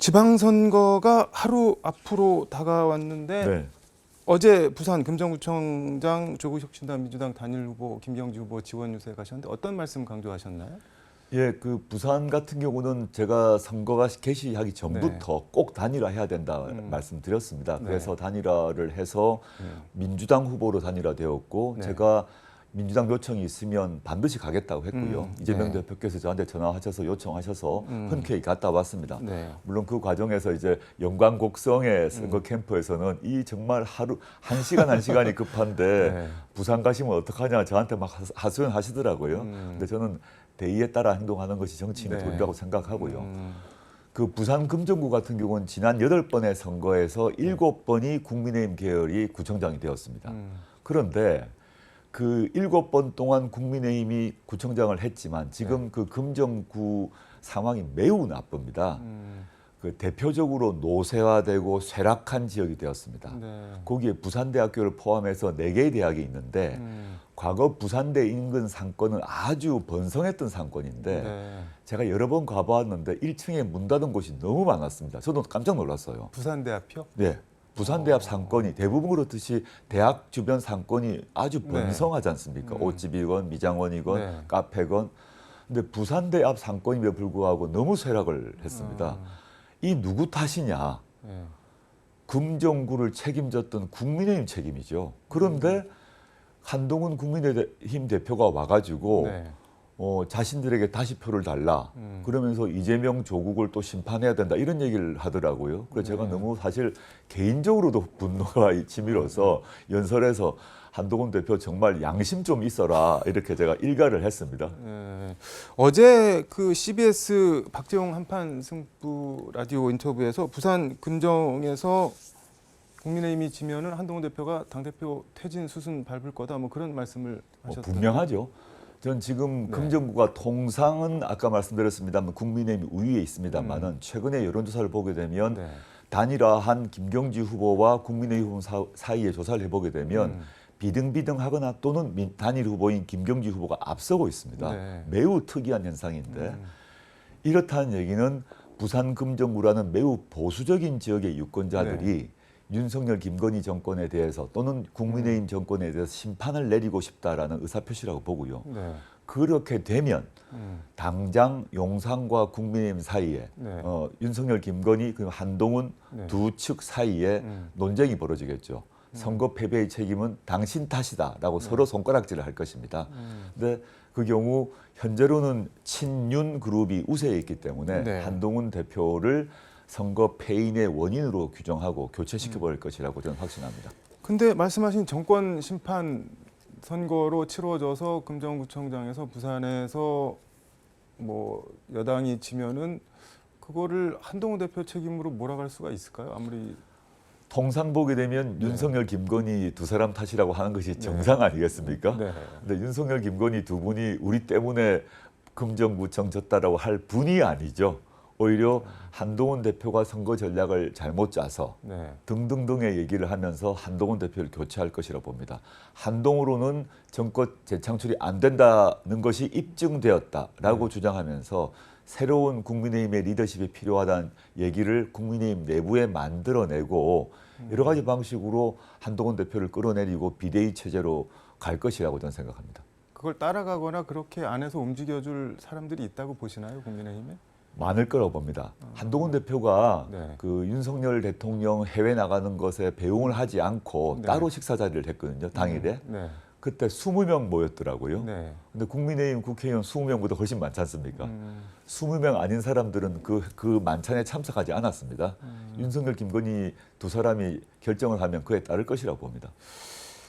지방선거가 하루 앞으로 다가왔는데 네. 어제 부산 금정구청장 조국혁신당 민주당 단일 후보 김경지 후보 지원 유세에 가셨는데 어떤 말씀 강조하셨나요? 예, 그 부산 같은 경우는 제가 선거가 개시하기 전부터 꼭 단일화해야 된다 말씀드렸습니다. 그래서 단일화를 해서 민주당 후보로 단일화되었고 제가 민주당 요청이 있으면 반드시 가겠다고 했고요. 이재명 대표께서 저한테 전화하셔서 요청하셔서 흔쾌히 갔다 왔습니다. 물론 그 과정에서 이제 영광 곡성의 선거 캠프에서는 이 정말 하루 한 시간이 급한데 부산 가시면 어떡하냐 저한테 막 하소연하시더라고요. 근데 저는 대의에 따라 행동하는 것이 정치인의 도리라고 생각하고요. 그 부산 금정구 같은 경우는 지난 8번의 선거에서 7번이 국민의힘 계열이 구청장이 되었습니다. 그런데 그 7번 동안 국민의힘이 구청장을 했지만 지금 그 금정구 상황이 매우 나쁩니다. 그 대표적으로 노쇠화되고 쇠락한 지역이 되었습니다. 거기에 부산대학교를 포함해서 4개의 대학이 있는데 과거 부산대 인근 상권은 아주 번성했던 상권인데 제가 여러 번 가보았는데 1층에 문 닫은 곳이 너무 많았습니다. 저도 깜짝 놀랐어요. 부산대 앞이요? 네. 부산대 앞 상권이 대부분 그렇듯이 대학 주변 상권이 아주 번성하지 않습니까? 옷집이건 미장원이건 카페건. 근데 부산대 앞 상권임에 불구하고 너무 쇠락을 했습니다. 이 누구 탓이냐? 금정구를 책임졌던 국민의힘 책임이죠. 그런데 한동훈 국민의힘 대표가 와가지고 자신들에게 다시 표를 달라. 그러면서 이재명 조국을 또 심판해야 된다. 이런 얘기를 하더라고요. 그래서 제가 너무 사실 개인적으로도 분노가 치밀어서 연설에서 한동훈 대표 정말 양심 좀 있어라. 이렇게 제가 일가를 했습니다. 어제 그 CBS 박재홍 한판 승부 라디오 인터뷰에서 부산 금정에서 국민의힘이 지면은 한동훈 대표가 당대표 퇴진 수순 밟을 거다 뭐 그런 말씀을 하셨던데. 분명하죠. 전 지금 금정구가 통상은 아까 말씀드렸습니다만 국민의힘이 우위에 있습니다만은 최근에 여론조사를 보게 되면 단일화한 김경지 후보와 국민의힘 후보 사이에 조사를 해보게 되면 비등비등하거나 또는 단일 후보인 김경지 후보가 앞서고 있습니다. 매우 특이한 현상인데 이렇다는 얘기는 부산 금정구라는 매우 보수적인 지역의 유권자들이 윤석열 김건희 정권에 대해서 또는 국민의힘 정권에 대해서 심판을 내리고 싶다라는 의사표시라고 보고요. 그렇게 되면 당장 용산과 국민의힘 사이에 윤석열 김건희 그리고 한동훈 두 측 사이에 논쟁이 벌어지겠죠. 선거 패배의 책임은 당신 탓이다라고 서로 손가락질을 할 것입니다. 근데 그 경우 현재로는 친윤 그룹이 우세에 있기 때문에 한동훈 대표를 선거 패인의 원인으로 규정하고 교체시켜버릴 것이라고 저는 확신합니다. 근데 말씀하신 정권 심판 선거로 치러져서 금정구청장에서 부산에서 뭐 여당이 지면은 그거를 한동훈 대표 책임으로 몰아갈 수가 있을까요? 아무리 통상 보게 되면 윤석열, 김건희 두 사람 탓이라고 하는 것이 정상 아니겠습니까? 근데 윤석열, 김건희 두 분이 우리 때문에 금정구청 졌다라고 할 분이 아니죠. 오히려 한동훈 대표가 선거 전략을 잘못 짜서 등등등의 얘기를 하면서 한동훈 대표를 교체할 것이라고 봅니다. 한동훈으로는 정권 재창출이 안 된다는 것이 입증되었다라고 주장하면서 새로운 국민의힘의 리더십이 필요하다는 얘기를 국민의힘 내부에 만들어내고 여러 가지 방식으로 한동훈 대표를 끌어내리고 비대위 체제로 갈 것이라고 저는 생각합니다. 그걸 따라가거나 그렇게 안에서 움직여줄 사람들이 있다고 보시나요, 국민의힘에? 많을 거라고 봅니다. 한동훈 대표가 그 윤석열 대통령 해외 나가는 것에 배웅을 하지 않고 따로 식사 자리를 했거든요, 당일에. 그때 20명 모였더라고요. 근데 국민의힘 국회의원 20명보다 훨씬 많지 않습니까? 20명 아닌 사람들은 그 만찬에 참석하지 않았습니다. 윤석열, 김건희 두 사람이 결정을 하면 그에 따를 것이라고 봅니다.